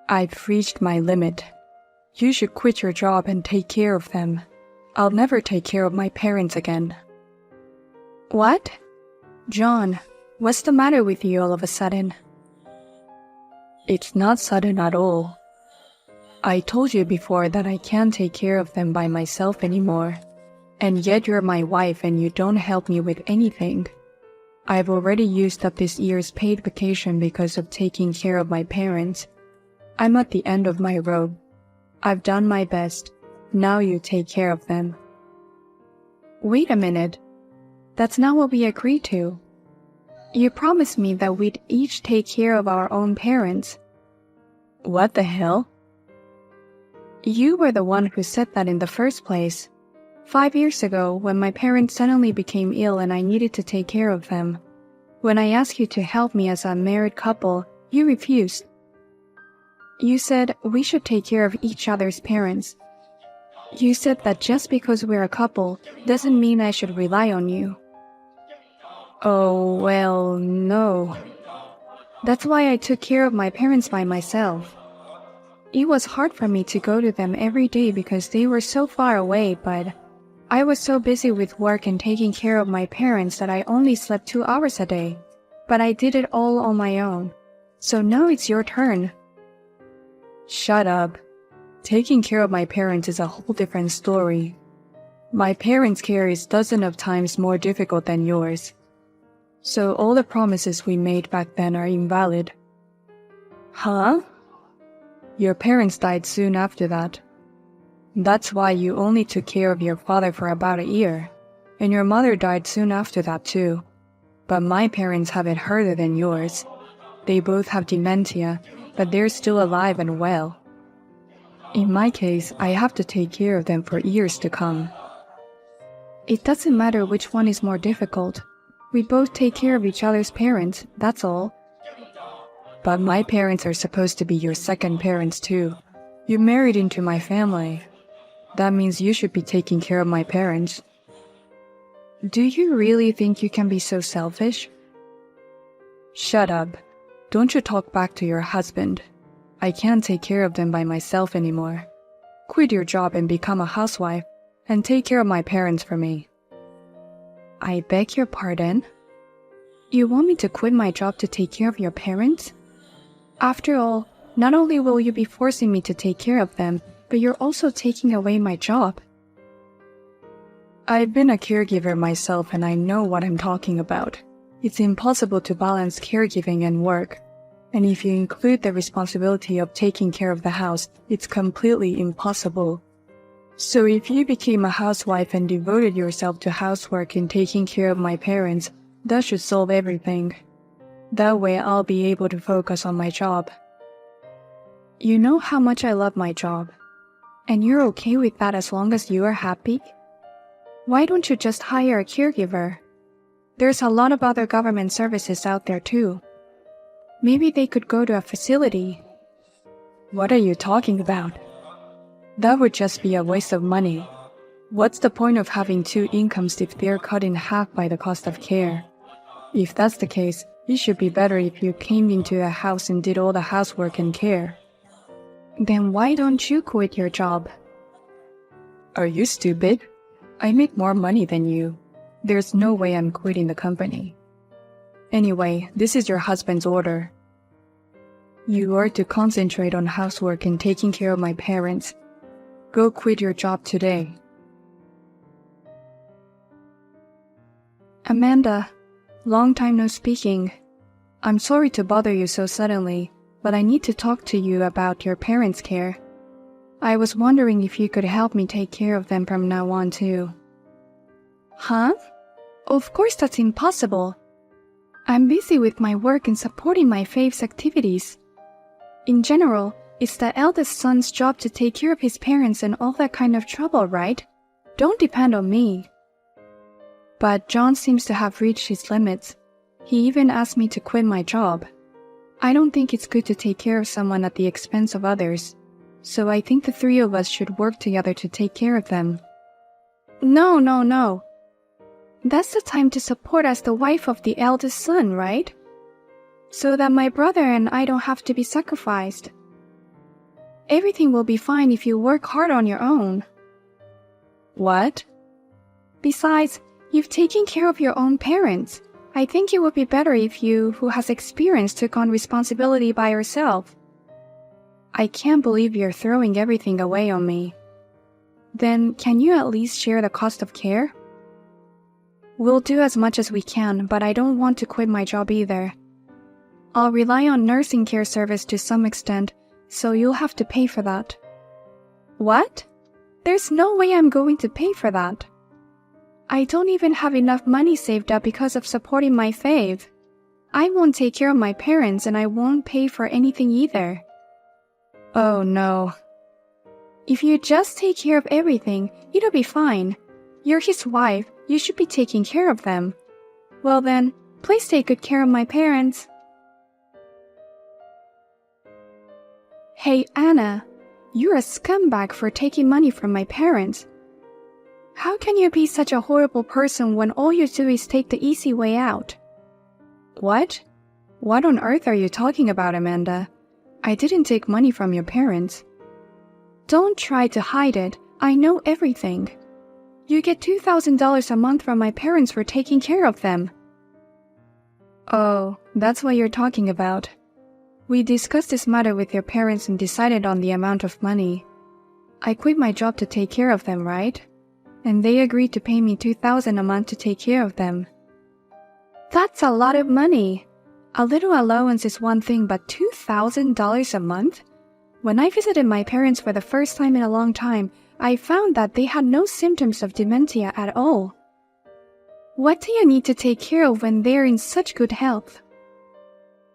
I've reached my limit. You should quit your job and take care of them. I'll never take care of my parents again. What? John, what's the matter with you all of a sudden? It's not sudden at all. I told you before that I can't take care of them by myself anymore. And yet you're my wife and you don't help me with anything. I've already used up this year's paid vacation because of taking care of my parents. I'm at the end of my rope. I've done my best. Now you take care of them. Wait a minute. That's not what we agreed to. You promised me that we'd each take care of our own parents. What the hell? You were the one who said that in the first place. 5 years ago, when my parents suddenly became ill and I needed to take care of them. When I asked you to help me as a married couple, you refused. You said we should take care of each other's parents. You said that just because we're a couple doesn't mean I should rely on you. Oh, well, no. That's why I took care of my parents by myself. It was hard for me to go to them every day because they were so far away, but I was so busy with work and taking care of my parents that I only slept 2 hours a day. But I did it all on my own. So now it's your turn. Shut up. Taking care of my parents is a whole different story. My parents' care is dozens of times more difficult than yours. So all the promises we made back then are invalid. Huh? Your parents died soon after that. That's why you only took care of your father for about a year. And your mother died soon after that too. But my parents have it harder than yours. They both have dementia, but they're still alive and well. In my case, I have to take care of them for years to come. It doesn't matter which one is more difficult. We both take care of each other's parents, that's all. But my parents are supposed to be your second parents too. You married into my family. That means you should be taking care of my parents. Do you really think you can be so selfish? Shut up. Don't you talk back to your husband. I can't take care of them by myself anymore. Quit your job and become a housewife, and take care of my parents for me. I beg your pardon? You want me to quit my job to take care of your parents? After all, not only will you be forcing me to take care of them, but you're also taking away my job. I've been a caregiver myself and I know what I'm talking about. It's impossible to balance caregiving and work. And if you include the responsibility of taking care of the house, it's completely impossible. So if you became a housewife and devoted yourself to housework and taking care of my parents, that should solve everything. That way I'll be able to focus on my job. You know how much I love my job. And you're okay with that as long as you are happy? Why don't you just hire a caregiver? There's a lot of other government services out there too. Maybe they could go to a facility. What are you talking about? That would just be a waste of money. What's the point of having 2 incomes if they're cut in half by the cost of care? If that's the case, it should be better if you came into a house and did all the housework and care. Then why don't you quit your job? Are you stupid? I make more money than you. There's no way I'm quitting the company. Anyway, this is your husband's order. You are to concentrate on housework and taking care of my parents. Go quit your job today. Amanda, long time no speaking. I'm sorry to bother you so suddenly, but I need to talk to you about your parents' care. I was wondering if you could help me take care of them from now on too. Huh? Of course that's impossible. I'm busy with my work and supporting my fave's activities. In general, it's the eldest son's job to take care of his parents and all that kind of trouble, right? Don't depend on me. But John seems to have reached his limits. He even asked me to quit my job. I don't think it's good to take care of someone at the expense of others. So I think the 3 of us should work together to take care of them. No. That's the time to support as the wife of the eldest son, right? So that my brother and I don't have to be sacrificed. Everything will be fine if you work hard on your own. What? Besides, you've taken care of your own parents. I think it would be better if you, who has experience, took on responsibility by yourself. I can't believe you're throwing everything away on me. Then, can you at least share the cost of care? We'll do as much as we can, but I don't want to quit my job either. I'll rely on nursing care service to some extent, so you'll have to pay for that. What? There's no way I'm going to pay for that. I don't even have enough money saved up because of supporting my fave. I won't take care of my parents and I won't pay for anything either. Oh no. If you just take care of everything, it'll be fine. You're his wife, you should be taking care of them. Well then, please take good care of my parents. Hey Anna, you're a scumbag for taking money from my parents. How can you be such a horrible person when all you do is take the easy way out? What? What on earth are you talking about, Amanda? I didn't take money from your parents. Don't try to hide it. I know everything. You get $2,000 a month from my parents for taking care of them. Oh, that's what you're talking about. We discussed this matter with your parents and decided on the amount of money. I quit my job to take care of them, right? And they agreed to pay me $2,000 a month to take care of them. That's a lot of money. A little allowance is one thing, but $2,000 a month? When I visited my parents for the first time in a long time, I found that they had no symptoms of dementia at all. What do you need to take care of when they're in such good health?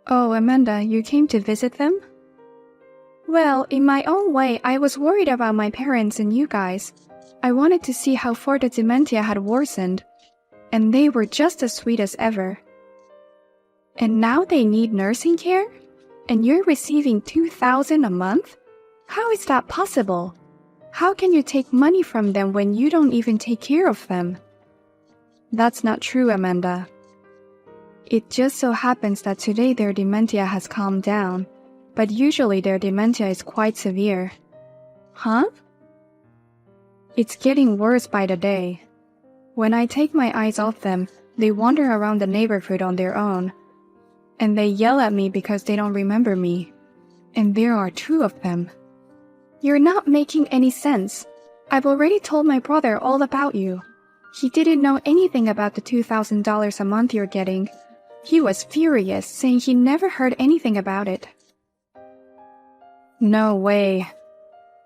Oh, Amanda, you came to visit them? Well, in my own way, I was worried about my parents and you guys. I wanted to see how far the dementia had worsened, and they were just as sweet as ever. And now they need nursing care? And you're receiving $2,000 a month? How is that possible? How can you take money from them when you don't even take care of them? That's not true, Amanda. It just so happens that today their dementia has calmed down, but usually their dementia is quite severe. Huh? It's getting worse by the day. When I take my eyes off them, they wander around the neighborhood on their own, and they yell at me because they don't remember me. And there are 2 of them. You're not making any sense. I've already told my brother all about you. He didn't know anything about the $2,000 a month you're getting. He was furious, saying he never heard anything about it. No way.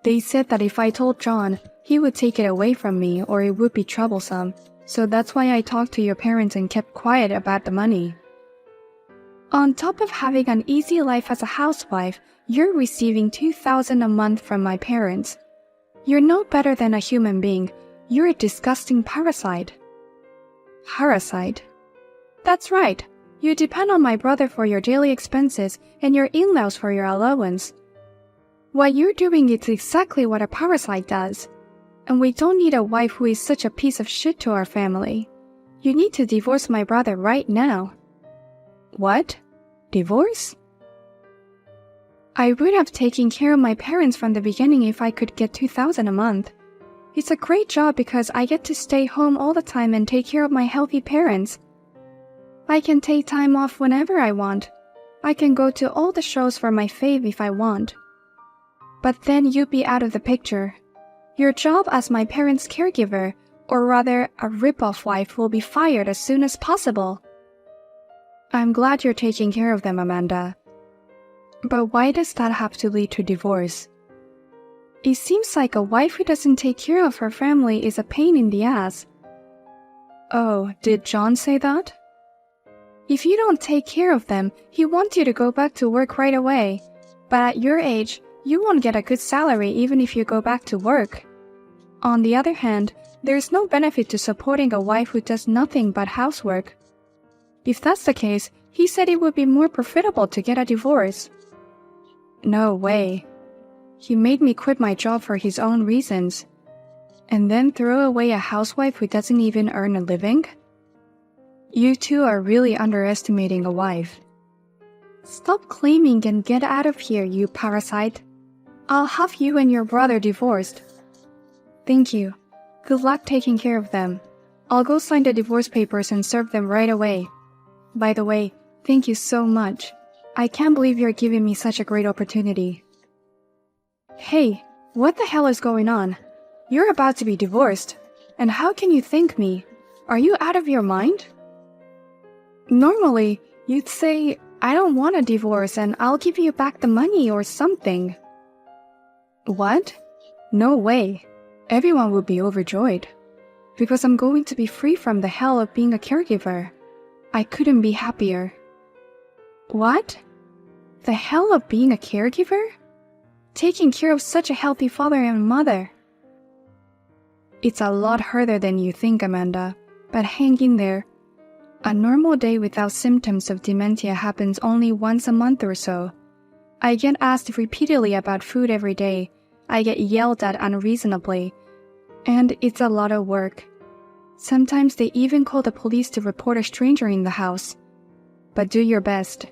They said that if I told John, he would take it away from me or it would be troublesome. So that's why I talked to your parents and kept quiet about the money. On top of having an easy life as a housewife, you're receiving $2,000 a month from my parents. You're no better than a human being. You're a disgusting parasite. Parasite? That's right. You depend on my brother for your daily expenses and your in-laws for your allowance. What you're doing is exactly what a parasite does. And we don't need a wife who is such a piece of shit to our family. You need to divorce my brother right now. What? Divorce? I would have taken care of my parents from the beginning if I could get $2,000 a month. It's a great job because I get to stay home all the time and take care of my healthy parents. I can take time off whenever I want. I can go to all the shows for my fave if I want. But then you'd be out of the picture. Your job as my parents' caregiver, or rather a rip-off wife, will be fired as soon as possible. I'm glad you're taking care of them, Amanda. But why does that have to lead to divorce? It seems like a wife who doesn't take care of her family is a pain in the ass. Oh, did John say that? If you don't take care of them, he wants you to go back to work right away. But at your age, you won't get a good salary even if you go back to work. On the other hand, there's no benefit to supporting a wife who does nothing but housework. If that's the case, he said it would be more profitable to get a divorce. No way. He made me quit my job for his own reasons. And then throw away a housewife who doesn't even earn a living? You two are really underestimating a wife. Stop claiming and get out of here, you parasite. I'll have you and your brother divorced. Thank you. Good luck taking care of them. I'll go sign the divorce papers and serve them right away. By the way, thank you so much. I can't believe you're giving me such a great opportunity. Hey, what the hell is going on? You're about to be divorced. And how can you thank me? Are you out of your mind? Normally, you'd say, I don't want a divorce and I'll give you back the money or something. What? No way. Everyone would be overjoyed. Because I'm going to be free from the hell of being a caregiver. I couldn't be happier. What? The hell of being a caregiver? Taking care of such a healthy father and mother. It's a lot harder than you think, Amanda, but hang in there. A normal day without symptoms of dementia happens only once a month or so. I get asked repeatedly about food every day. I get yelled at unreasonably. And it's a lot of work. Sometimes they even call the police to report a stranger in the house. But do your best.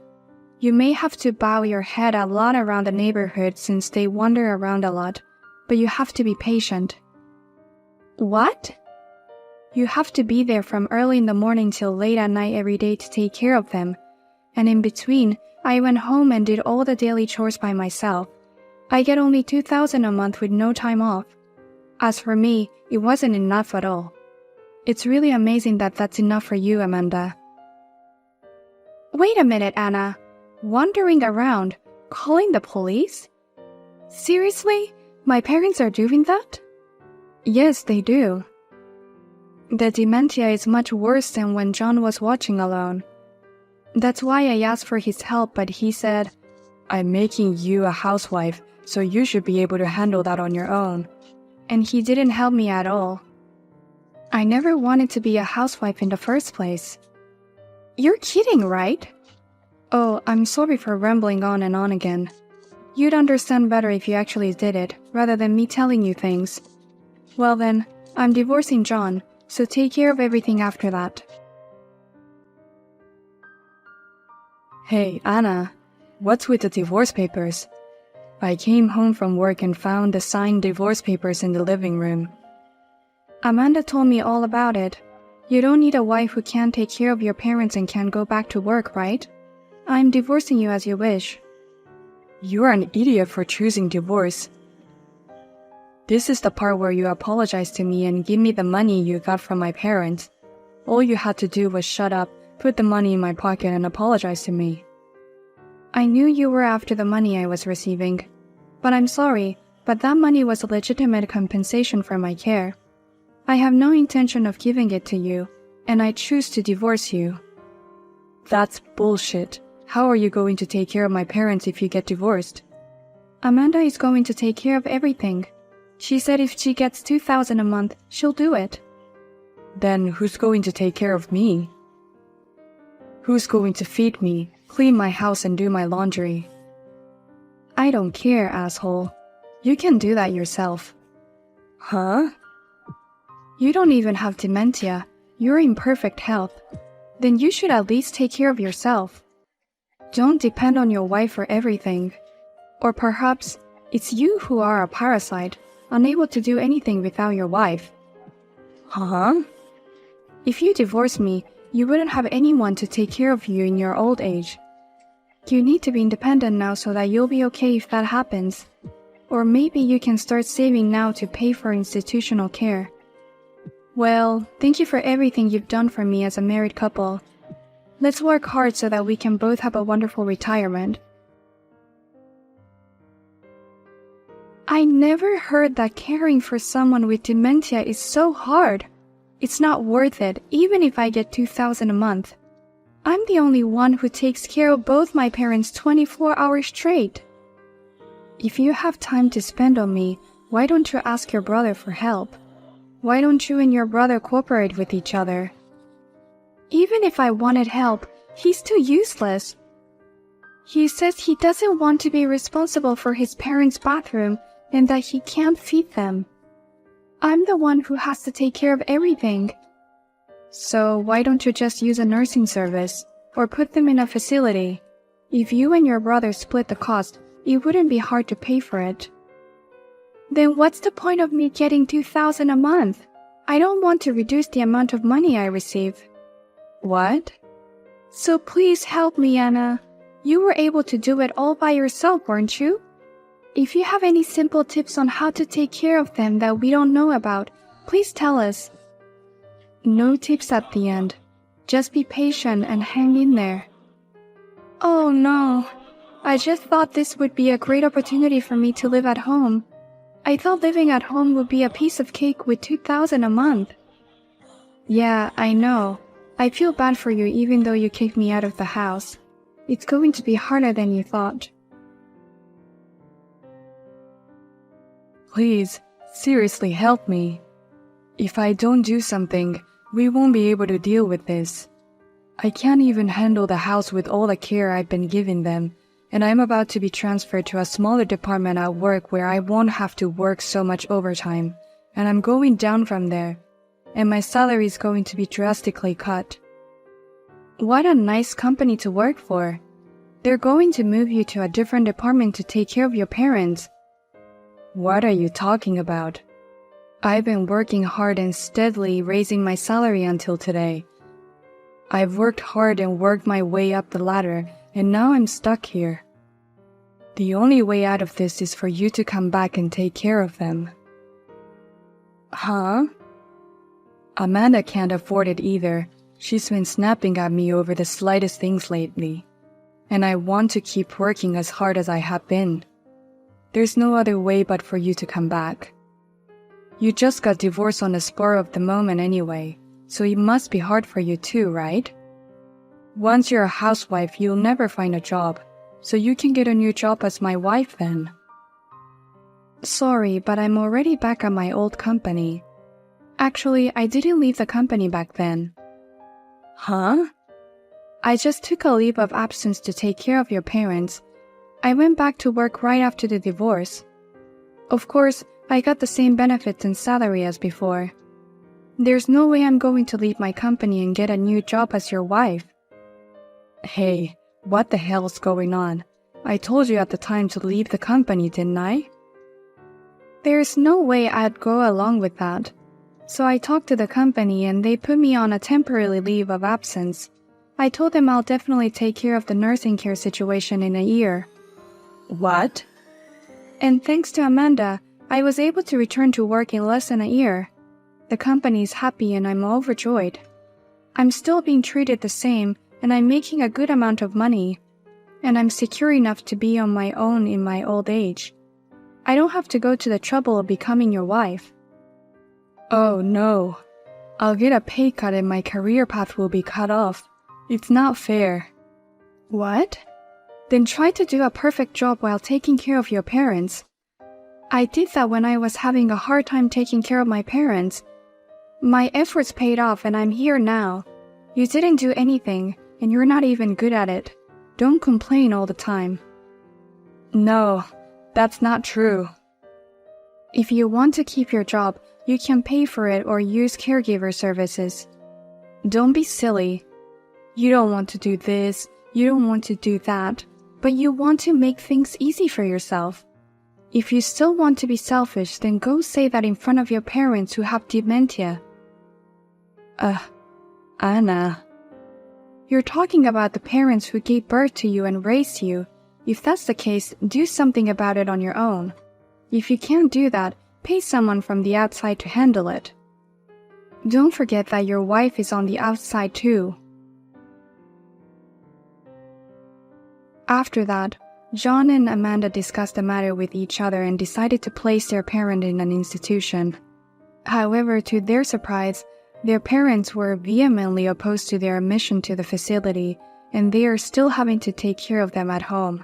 You may have to bow your head a lot around the neighborhood since they wander around a lot, but you have to be patient. What? You have to be there from early in the morning till late at night every day to take care of them. And in between, I went home and did all the daily chores by myself. I get only $2,000 a month with no time off. As for me, it wasn't enough at all. It's really amazing that that's enough for you, Amanda. Wait a minute, Anna. Wandering around, calling the police? Seriously? My parents are doing that? Yes, they do. The dementia is much worse than when John was watching alone. That's why I asked for his help, but he said, I'm making you a housewife, so you should be able to handle that on your own. And he didn't help me at all. I never wanted to be a housewife in the first place. You're kidding, right? Oh, I'm sorry for rambling on and on again. You'd understand better if you actually did it, rather than me telling you things. Well then, I'm divorcing John, so take care of everything after that. Hey, Anna, what's with the divorce papers? I came home from work and found the signed divorce papers in the living room. Amanda told me all about it. You don't need a wife who can't take care of your parents and can go back to work, right? I'm divorcing you as you wish. You're an idiot for choosing divorce. This is the part where you apologize to me and give me the money you got from my parents. All you had to do was shut up, put the money in my pocket and apologize to me. I knew you were after the money I was receiving. But I'm sorry, but that money was a legitimate compensation for my care. I have no intention of giving it to you, and I choose to divorce you. That's bullshit. How are you going to take care of my parents if you get divorced? Amanda is going to take care of everything. She said if she gets $2,000 a month, she'll do it. Then who's going to take care of me? Who's going to feed me, clean my house and do my laundry? I don't care, asshole. You can do that yourself. Huh? You don't even have dementia. You're in perfect health. Then you should at least take care of yourself. Don't depend on your wife for everything. Or perhaps it's you who are a parasite, unable to do anything without your wife. Huh? If you divorce me, you wouldn't have anyone to take care of you in your old age. You need to be independent now so that you'll be okay if that happens. Or maybe you can start saving now to pay for institutional care. Well, thank you for everything you've done for me as a married couple. Let's work hard so that we can both have a wonderful retirement. I never heard that caring for someone with dementia is so hard. It's not worth it, even if I get $2,000 a month. I'm the only one who takes care of both my parents 24 hours straight. If you have time to spend on me, why don't you ask your brother for help? Why don't you and your brother cooperate with each other? Even if I wanted help, he's too useless. He says he doesn't want to be responsible for his parents' bathroom and that he can't feed them. I'm the one who has to take care of everything. So why don't you just use a nursing service or put them in a facility? If you and your brother split the cost, it wouldn't be hard to pay for it. Then what's the point of me getting $2,000 a month? I don't want to reduce the amount of money I receive. What? So please help me, Anna. You were able to do it all by yourself, weren't you? If you have any simple tips on how to take care of them that we don't know about, please tell us. No tips at the end. Just be patient and hang in there. Oh no. I just thought this would be a great opportunity for me to live at home. I thought living at home would be a piece of cake with $2,000 a month. Yeah, I know. I feel bad for you even though you kicked me out of the house. It's going to be harder than you thought. Please, seriously help me. If I don't do something, we won't be able to deal with this. I can't even handle the house with all the care I've been giving them, and I'm about to be transferred to a smaller department at work where I won't have to work so much overtime, and I'm going down from there, and my salary is going to be drastically cut. What a nice company to work for. They're going to move you to a different department to take care of your parents. What are you talking about? I've been working hard and steadily raising my salary until today. I've worked hard and worked my way up the ladder, and now I'm stuck here. The only way out of this is for you to come back and take care of them. Huh? Amanda can't afford it either. She's been snapping at me over the slightest things lately. And I want to keep working as hard as I have been. There's no other way but for you to come back. You just got divorced on the spur of the moment anyway, so it must be hard for you too, right? Once you're a housewife, you'll never find a job, so you can get a new job as my wife then. Sorry, but I'm already back at my old company. Actually, I didn't leave the company back then. Huh? I just took a leave of absence to take care of your parents. I went back to work right after the divorce. Of course, I got the same benefits and salary as before. There's no way I'm going to leave my company and get a new job as your wife. Hey, what the hell's going on? I told you at the time to leave the company, didn't I? There's no way I'd go along with that. So I talked to the company and they put me on a temporary leave of absence. I told them I'll definitely take care of the nursing care situation in a year. What? And thanks to Amanda, I was able to return to work in less than a year. The company's happy and I'm overjoyed. I'm still being treated the same and I'm making a good amount of money. And I'm secure enough to be on my own in my old age. I don't have to go to the trouble of becoming your wife. Oh no. I'll get a pay cut and my career path will be cut off. It's not fair. What? Then try to do a perfect job while taking care of your parents. I did that when I was having a hard time taking care of my parents. My efforts paid off and I'm here now. You didn't do anything, and you're not even good at it. Don't complain all the time. No, that's not true. If you want to keep your job, you can pay for it or use caregiver services. Don't be silly. You don't want to do this, you don't want to do that, but you want to make things easy for yourself. If you still want to be selfish, then go say that in front of your parents who have dementia. Anna. You're talking about the parents who gave birth to you and raised you. If that's the case, do something about it on your own. If you can't do that, pay someone from the outside to handle it. Don't forget that your wife is on the outside too. After that, John and Amanda discussed the matter with each other and decided to place their parent in an institution. However, to their surprise, their parents were vehemently opposed to their admission to the facility, and they are still having to take care of them at home.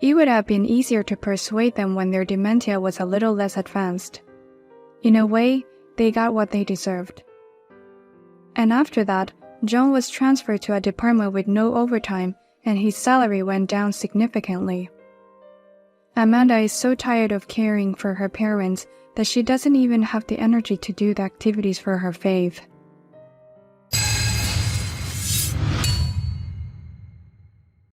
It would have been easier to persuade them when their dementia was a little less advanced. In a way, they got what they deserved. And after that, John was transferred to a department with no overtime, and his salary went down significantly. Amanda is so tired of caring for her parents that she doesn't even have the energy to do the activities for her faith.